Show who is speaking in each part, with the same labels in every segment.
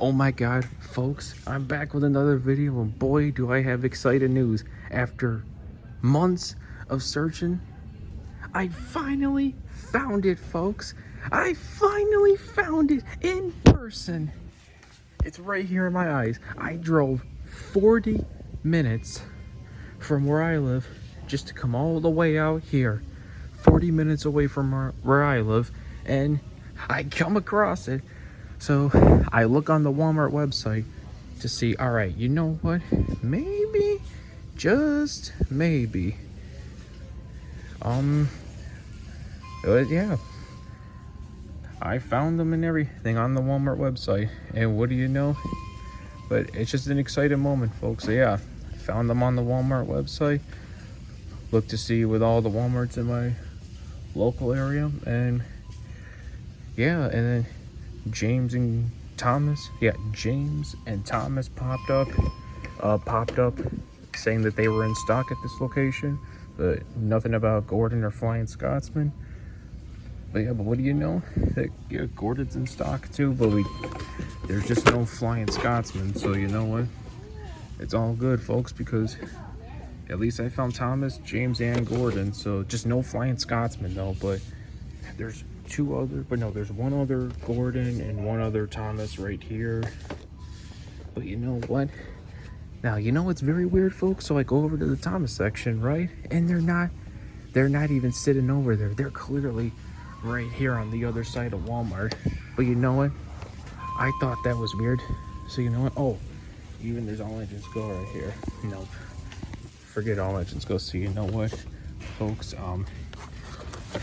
Speaker 1: Oh my god, folks, I'm back with another video, and boy do I have exciting news. After months of searching, I finally found it, folks. I finally found it in person. It's right here in my eyes. I drove 40 minutes from where I live just to come all the way out here, 40 minutes away from where I live, and I come across it. So I look on the Walmart website to see, all right, you know what? Maybe, just maybe. Yeah. I found them and everything on the Walmart website. And what do you know? But it's just an exciting moment, folks. So yeah, I found them on the Walmart website. Look to see with all the Walmarts in my local area. And yeah, and then James and Thomas popped up saying that they were in stock at this location, but nothing about Gordon or Flying Scotsman. But yeah, but what do you know? Yeah, Gordon's in stock too, but there's just no Flying Scotsman. So you know what? It's all good, folks, because at least I found Thomas, James, and Gordon. So just no Flying Scotsman though. But there's there's one other Gordon and one other Thomas right here. But you know what? Now, you know what's very weird, folks? So I go over to the Thomas section, right? And they're not even sitting over there. They're clearly right here on the other side of Walmart. But you know what? I thought that was weird. So you know what? Oh, even there's All Engines Go right here. Nope. Forget All Engines Go. So you know what, folks?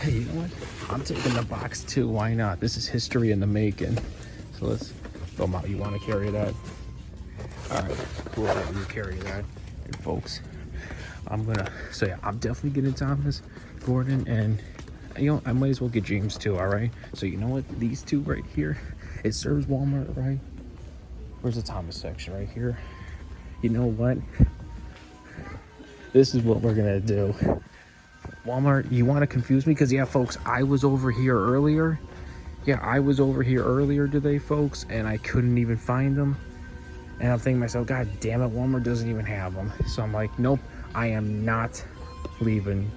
Speaker 1: Hey, you know what? I'm taking the box too. Why not? This is history in the making. So let's go, Mom. You want to carry that? All right, cool. You carry that. And folks, I'm definitely getting Thomas, Gordon, and you know, I might as well get James too. All right. So you know what? These two right here, it serves Walmart, right? Where's the Thomas section? Right here. You know what? This is what we're gonna do. Walmart, you want to confuse me? Because yeah, folks, I was over here earlier. Yeah, I was over here earlier today, folks, and I couldn't even find them. And I'm thinking to myself, God damn it, Walmart doesn't even have them. So I'm like, nope, I am not leaving.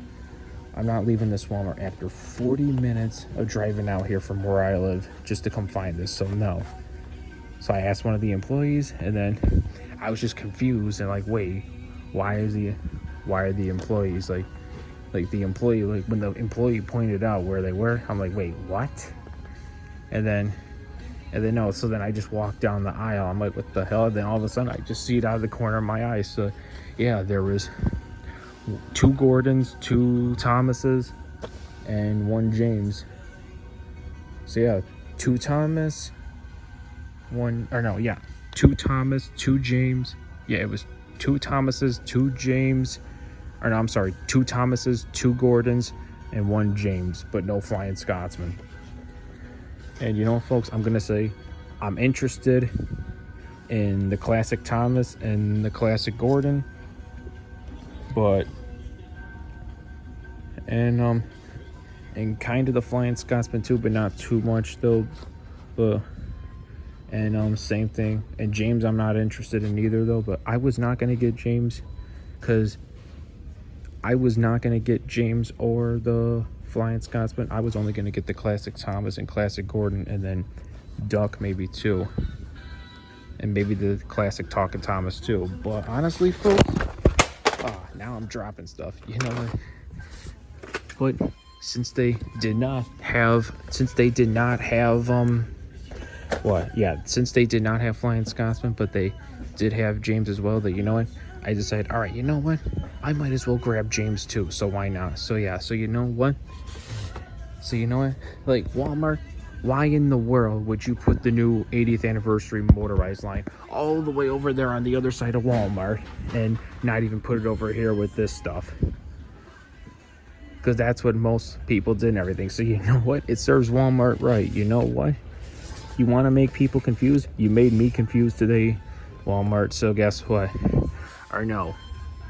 Speaker 1: I'm not leaving this Walmart after 40 minutes of driving out here from where I live just to come find this. So no. So I asked one of the employees, and then I was just confused and like, wait, why are the employees like the employee, like when the employee pointed out where they were, I'm like, wait, what? And then no, so then I just walked down the aisle. I'm like, what the hell? And then all of a sudden I just see it out of the corner of my eye. So yeah, there was 2 Gordons, 2 Thomases, and 1 James. So yeah, 2 Thomas, 2 Thomas, 2 James. Yeah, it was 2 Thomases, 2 James. Or no, I'm sorry, 2 Thomases, 2 Gordons, and 1 James, but no Flying Scotsman. And you know, folks, I'm gonna say I'm interested in the Classic Thomas and the Classic Gordon, and kind of the Flying Scotsman too, but not too much though. And same thing. And James, I'm not interested in either though. But I was not gonna get James because I was not going to get James or the Flying Scotsman. I was only going to get the Classic Thomas and Classic Gordon, and then Duck maybe too. And maybe the Classic Talking Thomas too. But honestly, folks, now I'm dropping stuff. You know what? But since they did not have Flying Scotsman, but they did have James as well, that, you know what? I decided, all right, you know what? I might as well grab James too, so why not? So yeah, so you know what? Like, Walmart, why in the world would you put the new 80th anniversary motorized line all the way over there on the other side of Walmart and not even put it over here with this stuff? Because that's what most people did and everything. So you know what? It serves Walmart right. You know what? You want to make people confused? You made me confused today, Walmart. So guess what? Or no,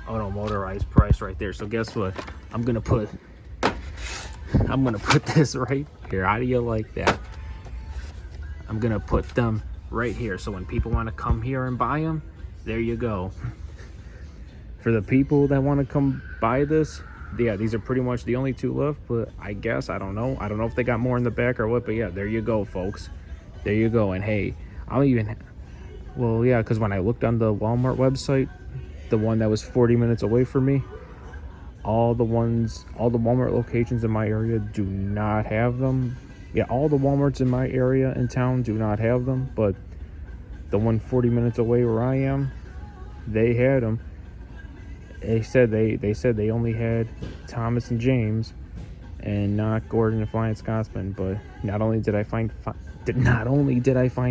Speaker 1: oh no, motorized price right there. So guess what? I'm gonna put this right here. How do you like that? I'm gonna put them right here. So when people want to come here and buy them, there you go. For the people that want to come buy this, yeah, these are pretty much the only two left. But I guess, I don't know if they got more in the back or what. But yeah, there you go, folks. There you go. And hey, I'll even, well, yeah, because when I looked on the Walmart website, the one that was 40 minutes away from me, all the Walmart locations in my area do not have them. Yeah, all the Walmarts in my area in town do not have them, but the one 40 minutes away where I am, they had them. They said they only had Thomas and James, and not Gordon and Flying Scotsman. But not only did I find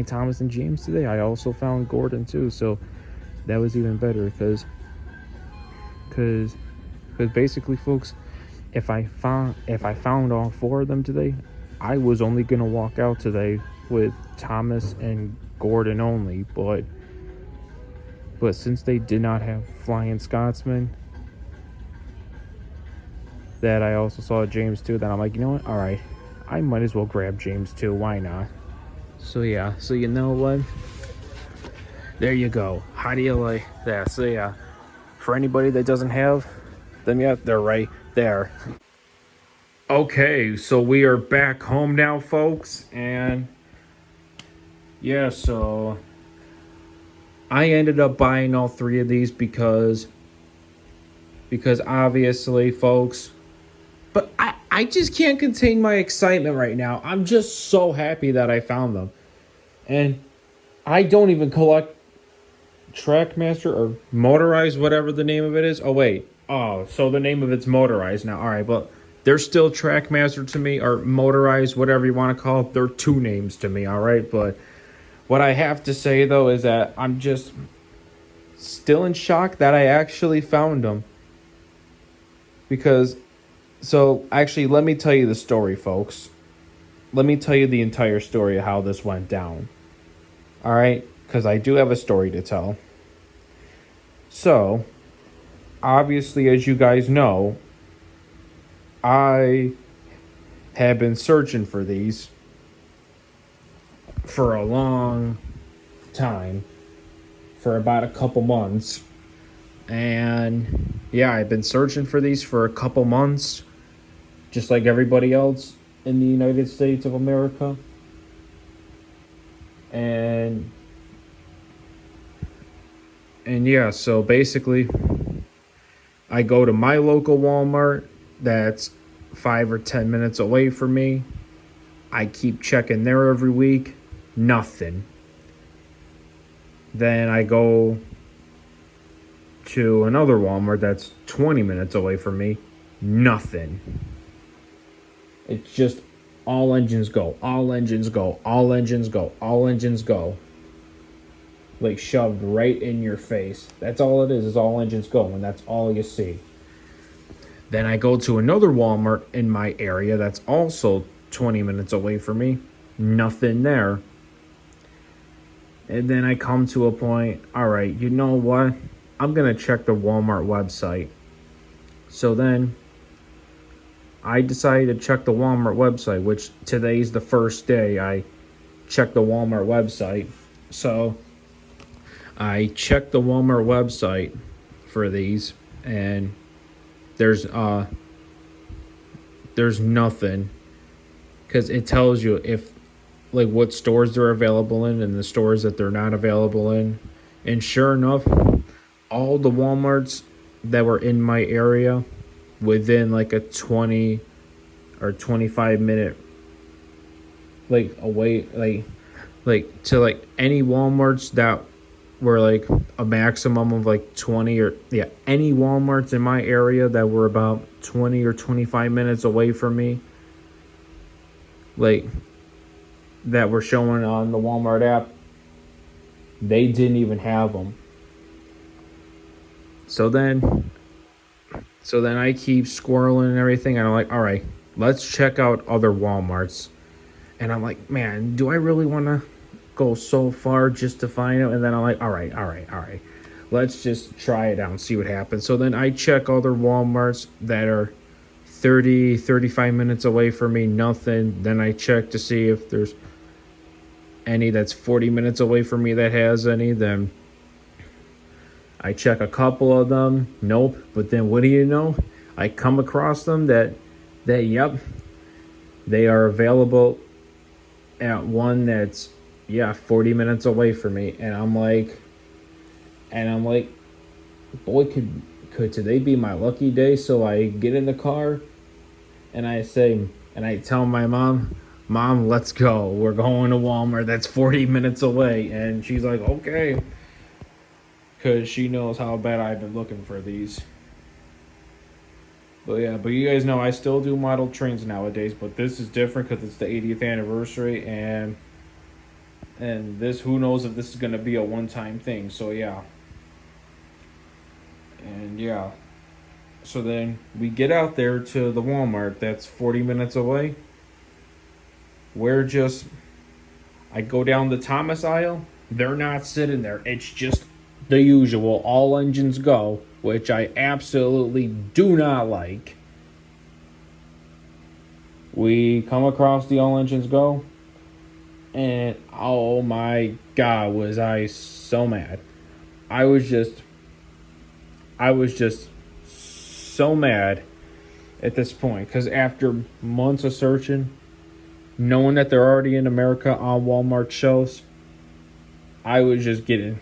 Speaker 1: Thomas and James today, I also found Gordon too. So that was even better, because basically, folks, if I found all four of them today, I was only gonna walk out today with Thomas and Gordon only. But since they did not have Flying Scotsman, that I also saw James too, then I'm like, you know what? All right, I might as well grab James too. Why not? So yeah. So you know what? There you go. How do you like that? So yeah, for anybody that doesn't have them yet, they're right there. Okay, so we are back home now, folks, and yeah, so I ended up buying all three of these because obviously, folks, but I just can't contain my excitement right now. I'm just so happy that I found them. And I don't even collect Trackmaster or Motorized, whatever the name of it is. Oh, wait. Oh, so the name of it's Motorized now. All right, but they're still Trackmaster to me, or Motorized, whatever you want to call it. They're two names to me, all right? But what I have to say, though, is that I'm just still in shock that I actually found them. Because, so, actually, let me tell you the story, folks. Let me tell you the entire story of how this went down. All right? Because I do have a story to tell. So, obviously, as you guys know, I have been searching for these for a long time, for about a couple months. And yeah, I've been searching for these for a couple months, just like everybody else in the United States of America. And yeah, so basically I go to my local Walmart that's 5 or 10 minutes away from me. I keep checking there every week. Nothing. Then I go to another Walmart that's 20 minutes away from me. Nothing. It's just all engines go, all engines go, all engines go, all engines go. Like shoved right in your face. That's all it is all engines go, and that's all you see. Then I go to another Walmart in my area that's also 20 minutes away from me. Nothing there. And then I come to a point, all right, you know what? I'm going to check the Walmart website. So then I decided to check the Walmart website, which today's the first day I checked the Walmart website. So I checked the Walmart website for these, and there's nothing, because it tells you if, like, what stores they're available in and the stores that they're not available in. And sure enough, all the Walmarts that were in my area within like a 20 or 25 minute like away, like to like any Walmarts that were like a maximum of like 20 or any Walmarts in my area that were about 20 or 25 minutes away from me, like that were showing on the Walmart app, they didn't even have them. So then I keep squirreling and everything, and I'm like, all right, let's check out other Walmarts. And I'm like, man, do I really want to go so far just to find them? And then I'm like, all right, let's just try it out and see what happens. So then I check other Walmarts that are 35 minutes away from me, nothing. Then I check to see if there's any that's 40 minutes away from me that has any, then I check a couple of them. Nope. But then what do you know? I come across them that yep, they are available at one that's 40 minutes away from me. And I'm like, boy, could today be my lucky day? So I get in the car and I tell my mom, let's go. We're going to Walmart. That's 40 minutes away. And she's like, okay. Because she knows how bad I've been looking for these. But you guys know I still do model trains nowadays. But this is different because it's the 80th anniversary. And this, who knows if this is going to be a one-time thing. So yeah. And yeah. So then we get out there to the Walmart that's 40 minutes away. I go down the Thomas aisle. They're not sitting there. It's just the usual all engines go, which I absolutely do not like. We come across the all engines go, and oh my God, was I so mad. I was just so mad at this point, because after months of searching, knowing that they're already in America on Walmart shelves, I was just getting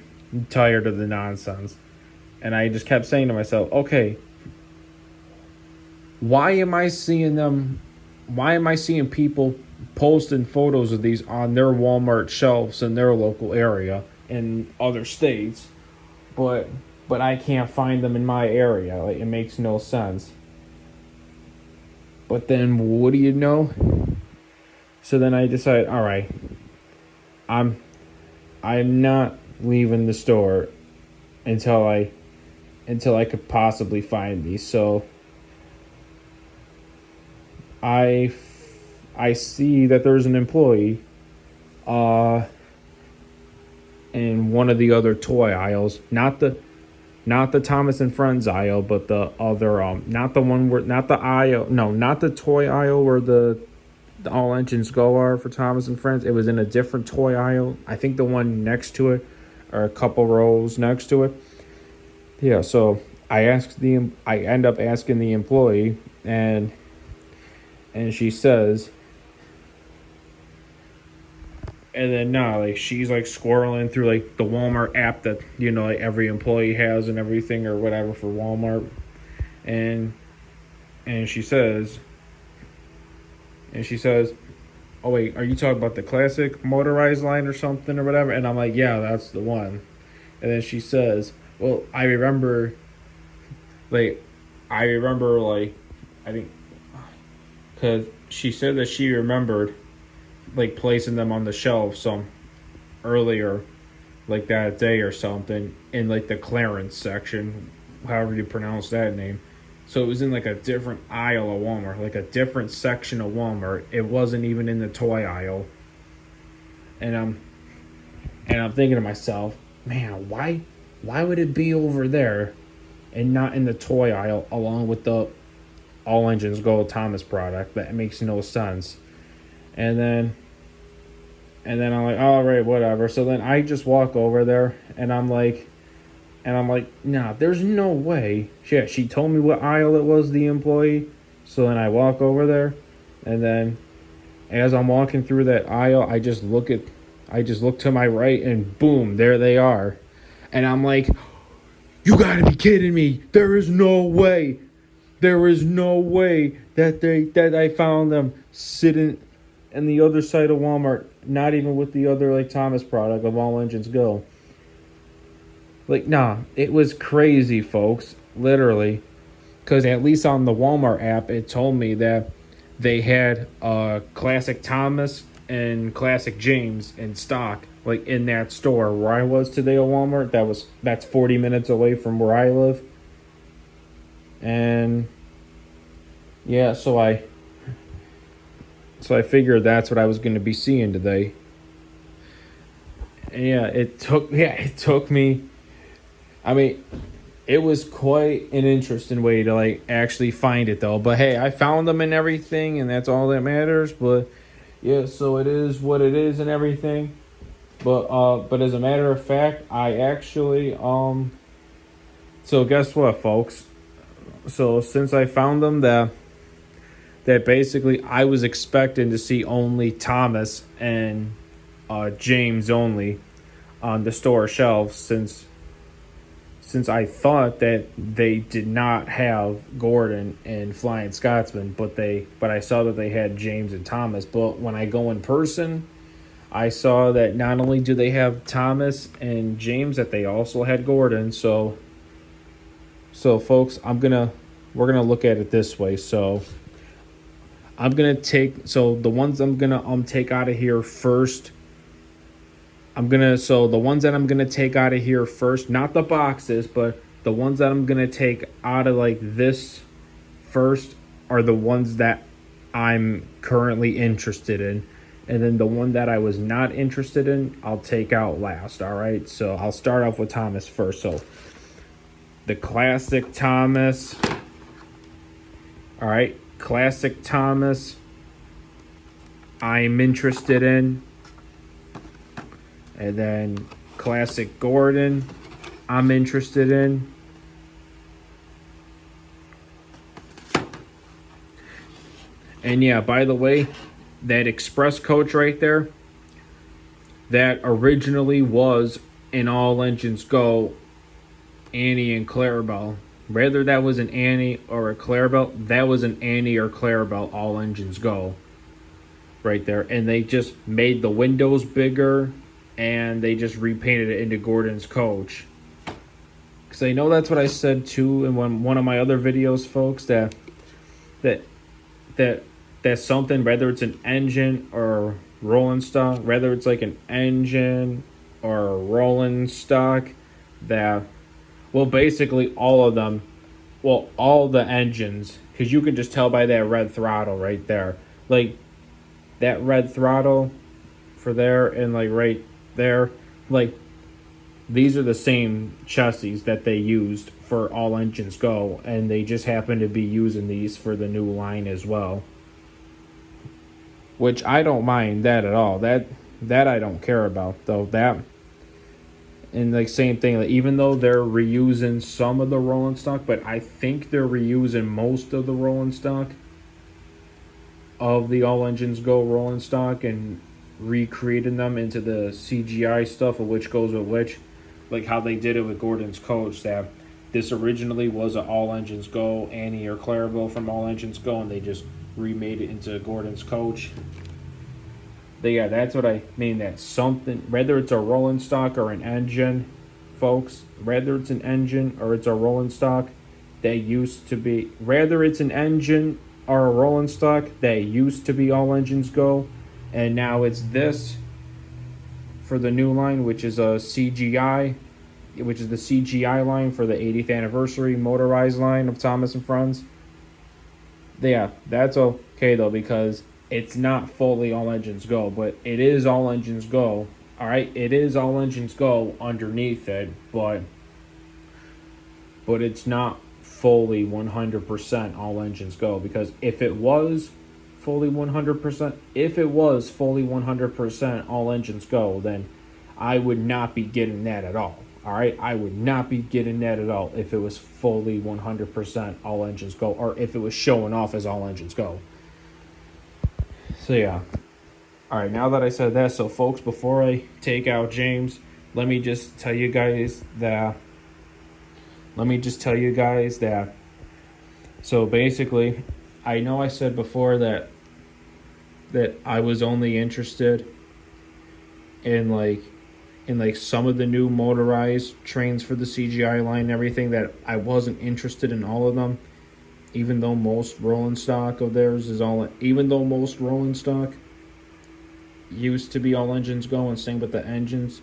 Speaker 1: tired of the nonsense. And I just kept saying to myself, okay, why am I seeing people posting photos of these on their Walmart shelves in their local area in other states, but I can't find them in my area? Like, it makes no sense. But then what do you know? So then I decided, all right, I'm not leaving the store until I could possibly find these. So I see that there's an employee in one of the other toy aisles, not the Thomas and Friends aisle, but the other not the toy aisle where the all engines go are for Thomas and Friends. It was in a different toy aisle. I think the one next to it, or a couple rows next to it. Yeah, so I end up asking the employee, and she says, and then she's like squirreling through like the Walmart app that like every employee has and everything or whatever for Walmart, and she says, oh wait, are you talking about the Classic Motorized line or something or whatever? And I'm like, yeah, that's the one. And then she says, well, I remember I think, because she said that she remembered like placing them on the shelf some earlier, like that day or something, in like the clearance section, however you pronounce that name. So it was in like a different aisle of Walmart, like a different section of Walmart. It wasn't even in the toy aisle. And I'm thinking to myself, man, why would it be over there and not in the toy aisle along with the all engines go Thomas product? That makes no sense. And then I'm like, all right, whatever. So then I just walk over there, and I'm like, nah, there's no way. She told me what aisle it was, the employee. So then I walk over there, and then as I'm walking through that aisle, I just look to my right, and boom, there they are. And I'm like, you gotta be kidding me. There is no way that I found them sitting in the other side of Walmart, not even with the other like Thomas product of all engines go. Like, nah, it was crazy, folks, literally. Because at least on the Walmart app, it told me that they had Classic Thomas and Classic James in stock, like in that store where I was today at Walmart. That's 40 minutes away from where I live. And yeah, so I figured that's what I was going to be seeing today. And yeah, it took me. I mean, it was quite an interesting way to like actually find it though. But hey, I found them and everything, and that's all that matters. But yeah, so it is what it is and everything. But as a matter of fact, I actually so guess what, folks? So since I found them, that basically I was expecting to see only Thomas and James only on the store shelves, since I thought that they did not have Gordon and Flying Scotsman, but I saw that they had James and Thomas. But when I go in person, I saw that not only do they have Thomas and James, that they also had Gordon. So folks, we're gonna look at it this way. So the ones I'm gonna take out of here first. The ones that I'm gonna take out of here first, not the boxes, but the ones that I'm gonna take out of like this first are the ones that I'm currently interested in. And then the one that I was not interested in, I'll take out last. All right. So I'll start off with Thomas first. So the Classic Thomas. All right. Classic Thomas, I'm interested in. And then Classic Gordon, I'm interested in. And yeah, by the way, that express coach right there, that originally was an All Engines Go Annie and Clarabelle. Whether that was an Annie or a Clarabelle, that was an Annie or Clarabelle All Engines Go right there. And they just made the windows bigger, and they just repainted it into Gordon's coach. Because I know that's what I said too in one of my other videos, folks, that something, whether it's an engine or rolling stock, whether it's like an engine or a rolling stock, that, well, basically all of them, well, all the engines, because you can just tell by that red throttle right there. Like, that red throttle for there and like right there, like, these are the same chassis that they used for All Engines Go, and they just happen to be using these for the new line as well. Which I don't mind that at all. That I don't care about, though. That, and like same thing, like, even though they're reusing some of the rolling stock, but I think they're reusing most of the rolling stock of the All Engines Go rolling stock and recreating them into the CGI stuff of which goes with which, like how they did it with Gordon's coach. That this originally was an All Engines Go Annie or Clarabelle from All Engines Go, and they just remade it into Gordon's coach. But yeah, that's what I mean. That something, whether it's a rolling stock or an engine, folks, whether it's an engine or it's a rolling stock, they used to be, whether it's an engine or a rolling stock, they used to be All Engines Go, and now it's this for the new line, which is a CGI, which is the CGI line for the 80th anniversary motorized line of Thomas and Friends. Yeah, that's okay though, because it's not fully All Engines Go, but it is All Engines Go. All right, it is All Engines Go underneath it, but it's not fully 100% All Engines Go, because if it was fully 100% All Engines Go, then I would not be getting that at all. All right, I would not be getting that at all if it was fully 100% All Engines Go, or if it was showing off as All Engines Go. So yeah. All right, now that I said that, so folks, before I take out James, let me just tell you guys that. So basically, I know I said before that I was only interested in like some of the new motorized trains for the CGI line and everything, that I wasn't interested in all of them, even though most rolling stock of theirs is even though most rolling stock used to be All Engines Go, and same with the engines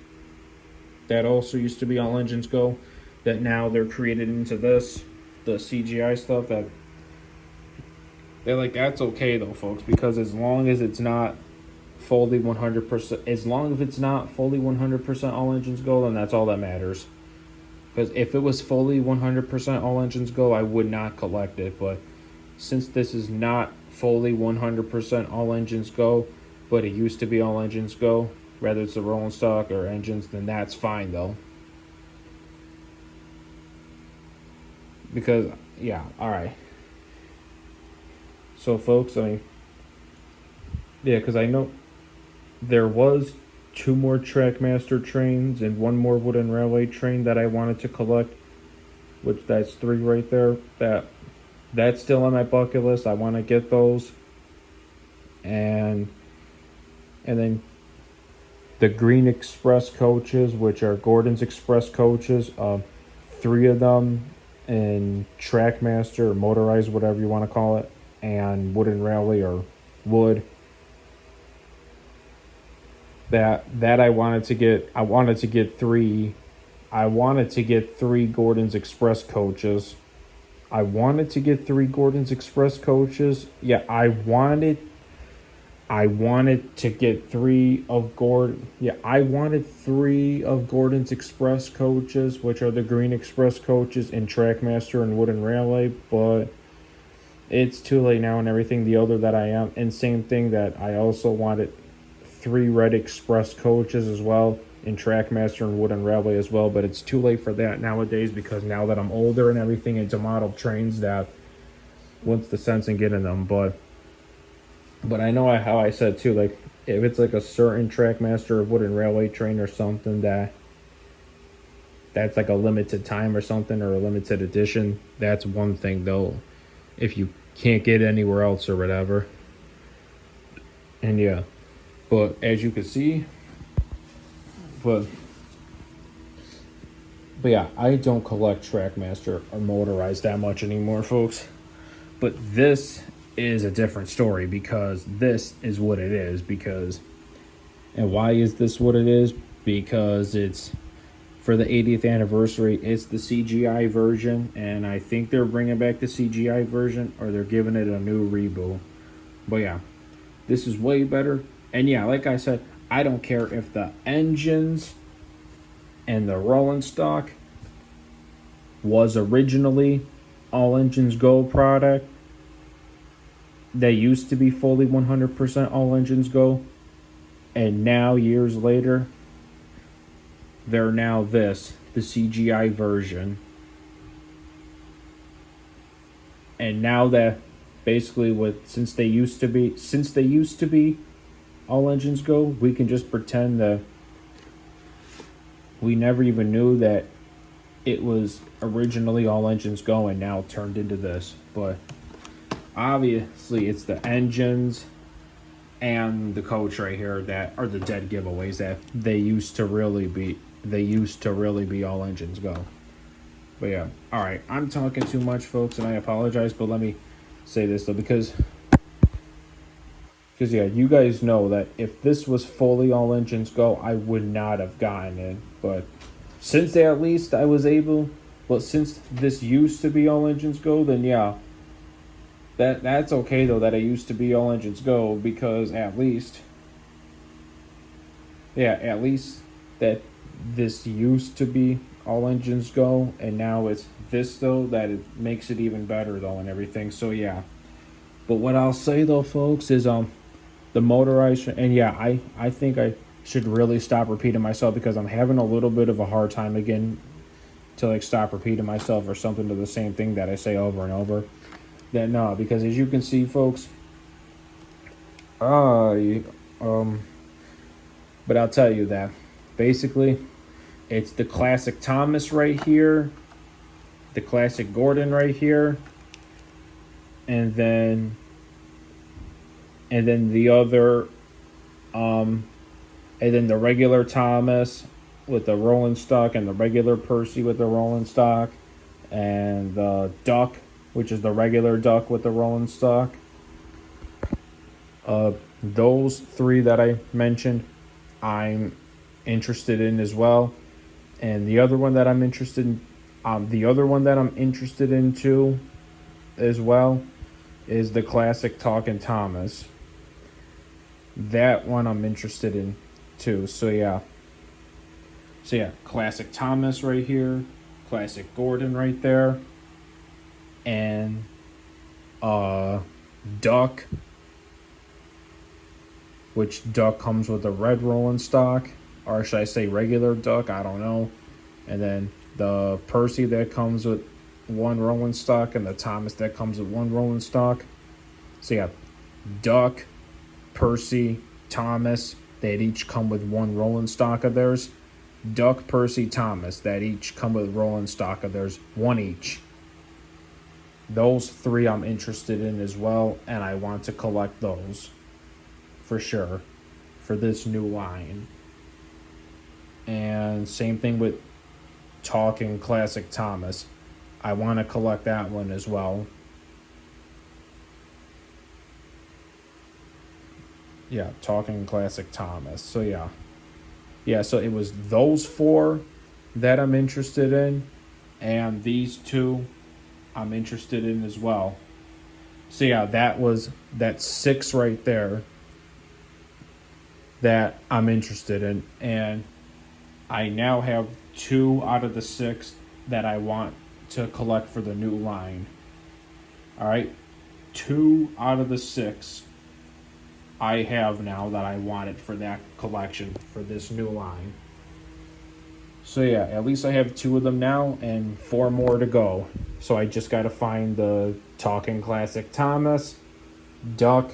Speaker 1: that also used to be All Engines Go, that now they're created into the CGI stuff, that they're like, that's okay though, folks, because as long as it's not fully 100%, as long as it's not fully 100% All Engines Go, then that's all that matters. Because if it was fully 100% All Engines Go, I would not collect it. But since this is not fully 100% All Engines Go, but it used to be All Engines Go, whether it's the rolling stock or engines, then that's fine though. Because, yeah, alright. So, folks, yeah, because I know there was 2 more Trackmaster trains and 1 more wooden railway train that I wanted to collect, which that's 3 right there. That's still on my bucket list. I want to get those. And then the Green Express coaches, which are Gordon's Express coaches, 3 of them in Trackmaster or Motorized, whatever you want to call it, and wooden railway or wood. That I wanted to get. I wanted to get 3 Gordon's Express coaches. I wanted to get 3 Gordon's Express coaches. Yeah, I wanted to get 3 of Gordon. Yeah, I wanted 3 of Gordon's Express coaches, which are the Green Express coaches in Trackmaster and Wooden Railway, but it's too late now and everything. The other that I am, and same thing that I also wanted 3 Red Express coaches as well in Trackmaster and Wooden Railway as well, but it's too late for that nowadays because now that I'm older and everything, it's a model trains that what's the sense in getting them, but I know how I said too, like if it's like a certain Trackmaster or Wooden Railway train or something that's like a limited time or something or a limited edition, that's one thing though. If you can't get it anywhere else or whatever. And yeah. But as you can see, but yeah, I don't collect Trackmaster or Motorized that much anymore, folks. But this is a different story because this is what it is. And why is this what it is? Because it's for the 80th anniversary. It's the CGI version, and I think they're bringing back the CGI version or they're giving it a new reboot. But yeah, this is way better. And yeah, like I said, I don't care if the engines and the rolling stock was originally All Engines Go product. They used to be fully 100% All Engines Go. And now, years later, they're now the CGI version. And now that basically since they used to be All Engines Go, we can just pretend that we never even knew that it was originally All Engines Go and now turned into this. But obviously it's the engines and the coach right here that are the dead giveaways that they used to really be All Engines Go. But yeah, alright, I'm talking too much, folks, and I apologize, but let me say this though, because yeah, you guys know that if this was fully All Engines Go, I would not have gotten it. But since at least I was able, since this used to be All Engines Go, then yeah, that's okay though that it used to be All Engines Go, because at least that this used to be All Engines Go, and now it's this though, that it makes it even better though and everything. So yeah, but what I'll say though, folks, is the Motorized, and yeah, I think I should really stop repeating myself because I'm having a little bit of a hard time again to like stop repeating myself or something to the same thing that I say over and over. That no, because as you can see, folks, but I'll tell you that basically it's the Classic Thomas right here, the Classic Gordon right here, and then the other, and then the regular Thomas with the rolling stock, and the regular Percy with the rolling stock, and the Duck, which is the regular Duck with the rolling stock. Those 3 that I mentioned, I'm interested in as well. And the other one that I'm interested in, too, as well, is the Classic Talkin' Thomas. That one I'm interested in too. So yeah, Classic Thomas right here, Classic Gordon right there, and Duck which duck comes with a red rolling stock, or should I say regular duck? I don't know. And then the Percy that comes with one rolling stock, and the Thomas that comes with one rolling stock. So yeah, duck, Percy, Thomas, that each come with one rolling stock of theirs. Duck, Percy, Thomas, that each come with rolling stock of theirs, one each. Those three I'm interested in as well, and I want to collect those for sure for this new line. And same thing with Talking Classic Thomas. I want to collect that one as well. Yeah, Talking Classic Thomas. So yeah. Yeah, so it was those four that I'm interested in, and these two I'm interested in as well. So yeah, that's 6 right there that I'm interested in, and I now have 2 out of the 6 that I want to collect for the new line. All right, 2 out of the 6 I have now that I wanted for that collection for this new line. So yeah, at least I have 2 of them now and 4 more to go. So I just got to find the Talking Classic Thomas, Duck,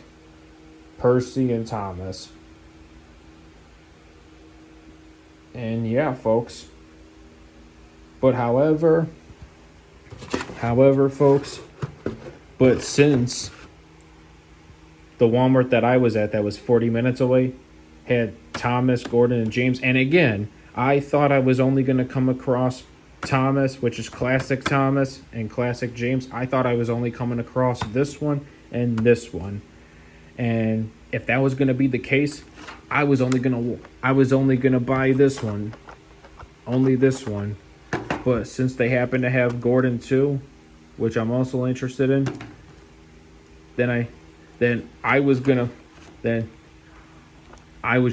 Speaker 1: Percy, and Thomas. And yeah, folks. But however, folks, but since the Walmart that I was at that was 40 minutes away had Thomas, Gordon, and James. And again, I thought I was only going to come across Thomas, which is Classic Thomas, and Classic James. I thought I was only coming across this one and this one. And if that was going to be the case, I was only going to buy this one. Only this one. But since they happen to have Gordon too, which I'm also interested in, then I was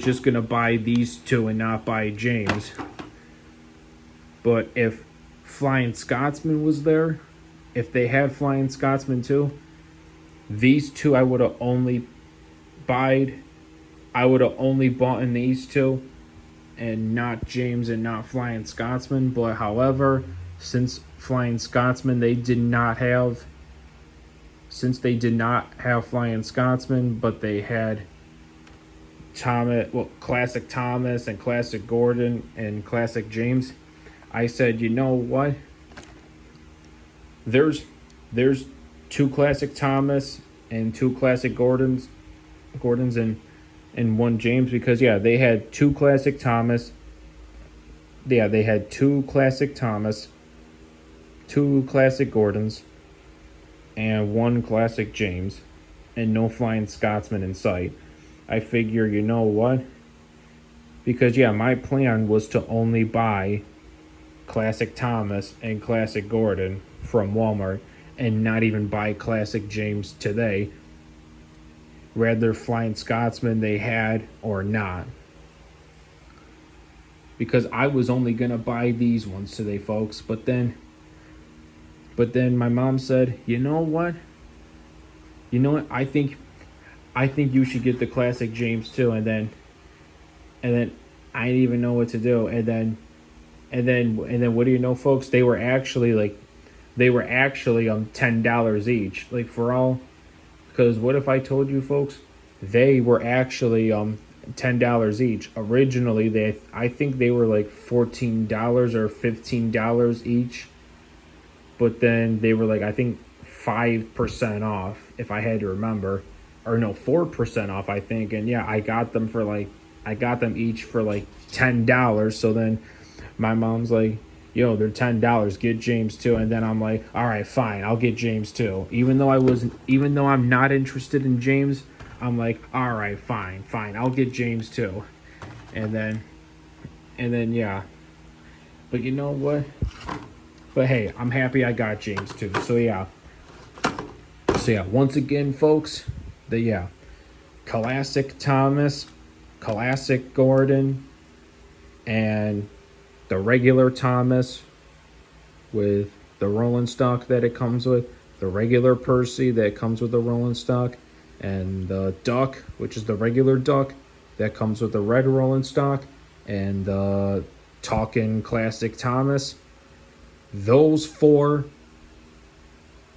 Speaker 1: just gonna buy these 2 and not buy James. But if Flying Scotsman was there, if they had Flying Scotsman too, these 2 I would have only bought in these 2 and not James and not Flying Scotsman. But however, since Flying Scotsman they did not have Flying Scotsman, but they had Classic Thomas and Classic Gordon and Classic James, I said, you know what? There's 2 Classic Thomas and 2 Classic Gordons and 1 James, because yeah, they had 2 Classic Thomas. Yeah, they had 2 Classic Thomas, 2 Classic Gordons, and 1 Classic James, and no Flying Scotsman in sight. I figure, you know what? Because yeah, my plan was to only buy Classic Thomas and Classic Gordon from Walmart and not even buy Classic James today. Rather Flying Scotsman they had or not. Because I was only going to buy these ones today, folks. But then my mom said, you know what? I think you should get the Classic James too. And then I didn't even know what to do. And then what do you know, folks? They were actually $10 each. Like for all, because what if I told you, folks, they were actually $10 each. Originally, I think they were like $14 or $15 each. But then they were like, I think 5% off, if I had to remember. Or no, 4% off, I think. And yeah, I got them each for like $10. So then my mom's like, yo, they're $10, get James too. And then I'm like, all right, fine, I'll get James too. Even though I'm not interested in James, I'm like, all right, fine, I'll get James too. And then yeah. But you know what? But hey, I'm happy I got James too. So yeah, once again, folks, Classic Thomas, Classic Gordon, and the regular Thomas with the rolling stock that it comes with, the regular Percy that comes with the rolling stock, and the duck, which is the regular duck that comes with the red rolling stock, and the Talking Classic Thomas. Those 4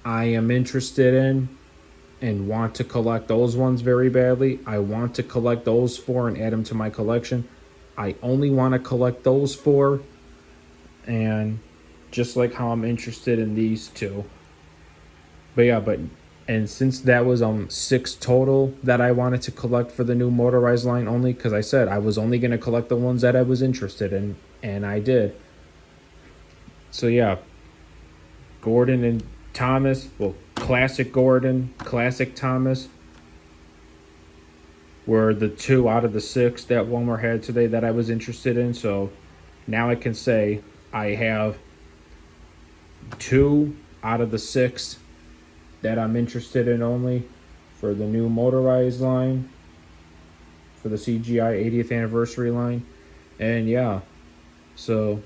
Speaker 1: I am interested in and want to collect those ones very badly. I want to collect those 4 and add them to my collection. I only want to collect those 4, and just like how I'm interested in these 2. But yeah, and since that was 6 total that I wanted to collect for the new motorized line only, because I said I was only going to collect the ones that I was interested in, and I did. So yeah, Gordon and Thomas, well, Classic Gordon, Classic Thomas were the 2 out of the 6 that Walmart had today that I was interested in. So now I can say I have 2 out of the 6 that I'm interested in only for the new motorized line, for the CGI 80th anniversary line. And yeah, so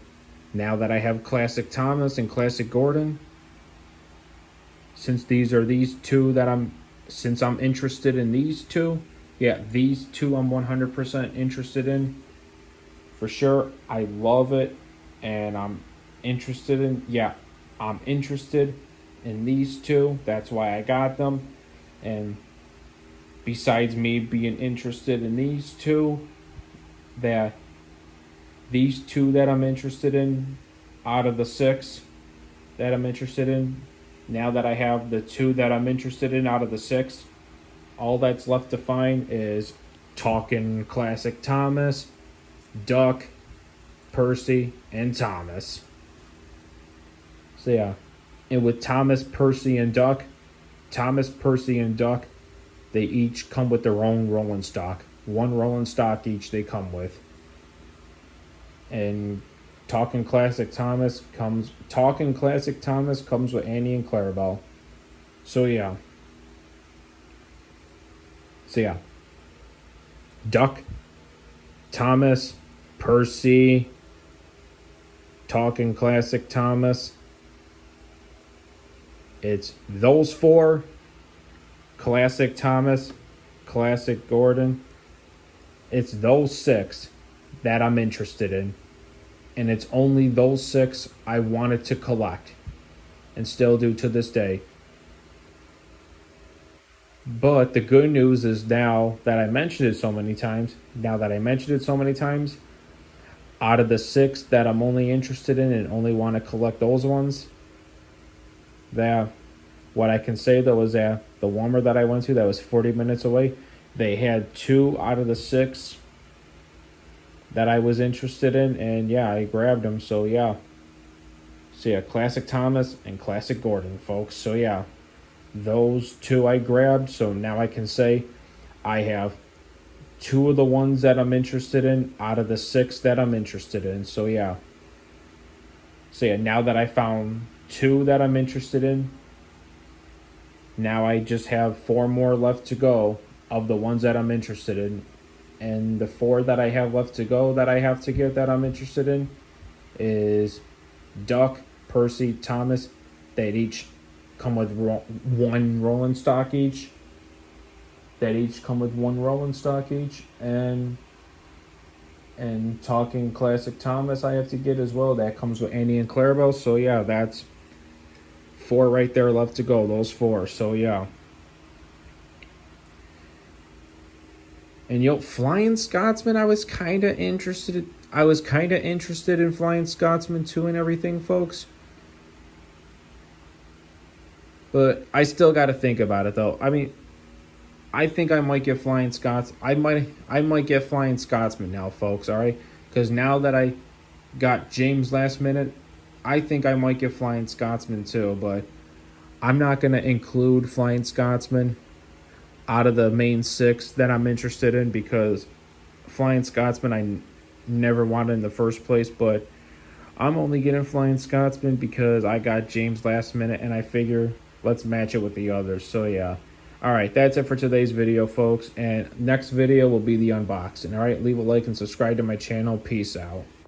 Speaker 1: now that I have Classic Thomas and Classic Gordon, since these 2 that I'm interested in these 2, yeah, these 2 I'm 100% interested in for sure. I love it, and I'm interested in, I'm interested in these 2. That's why I got them. And besides me being interested in these 2, that these 2 that I'm interested in out of the 6 that I'm interested in, now that I have the 2 that I'm interested in out of the 6, all that's left to find is Talking Classic Thomas, Duck, Percy, and Thomas. So yeah, and with Thomas, Percy, and Duck, they each come with their own rolling stock. 1 rolling stock each they come with. And Talking Classic Thomas comes with Annie and Clarabelle. So yeah. Duck, Thomas, Percy, Talking Classic Thomas. It's those 4, Classic Thomas, Classic Gordon. It's those 6 that I'm interested in. And it's only those 6 I wanted to collect, and still do to this day. But the good news is, now that I mentioned it so many times, out of the 6 that I'm only interested in and only want to collect those ones, that what I can say though is that the Walmart that I went to that was 40 minutes away, they had 2 out of the 6 that I was interested in, and yeah, I grabbed them. So yeah, Classic Thomas and Classic Gordon, folks. So yeah, those 2 I grabbed. So now I can say I have 2 of the ones that I'm interested in out of the 6 that I'm interested in. So yeah, now that I found 2 that I'm interested in, now I just have 4 more left to go of the ones that I'm interested in. And the 4 that I have left to go that I have to get that I'm interested in is Duck, Percy, Thomas. They each come with 1 rolling stock each. And Talking Classic Thomas I have to get as well. That comes with Annie and Clarabelle. So yeah, that's 4 right there left to go. Those 4. So yeah. And Flying Scotsman, I was kind of interested in Flying Scotsman too and everything, folks. But I still got to think about it though. I mean, I think I might get Flying Scots. I might get Flying Scotsman now, folks. All right, because now that I got James last minute, I think I might get Flying Scotsman too. But I'm not gonna include Flying Scotsman out of the main 6 that I'm interested in, because Flying Scotsman I never wanted in the first place. But I'm only getting Flying Scotsman because I got James last minute, and I figure let's match it with the others. So yeah. Alright, that's it for today's video, folks. And next video will be the unboxing. Alright, leave a like and subscribe to my channel. Peace out.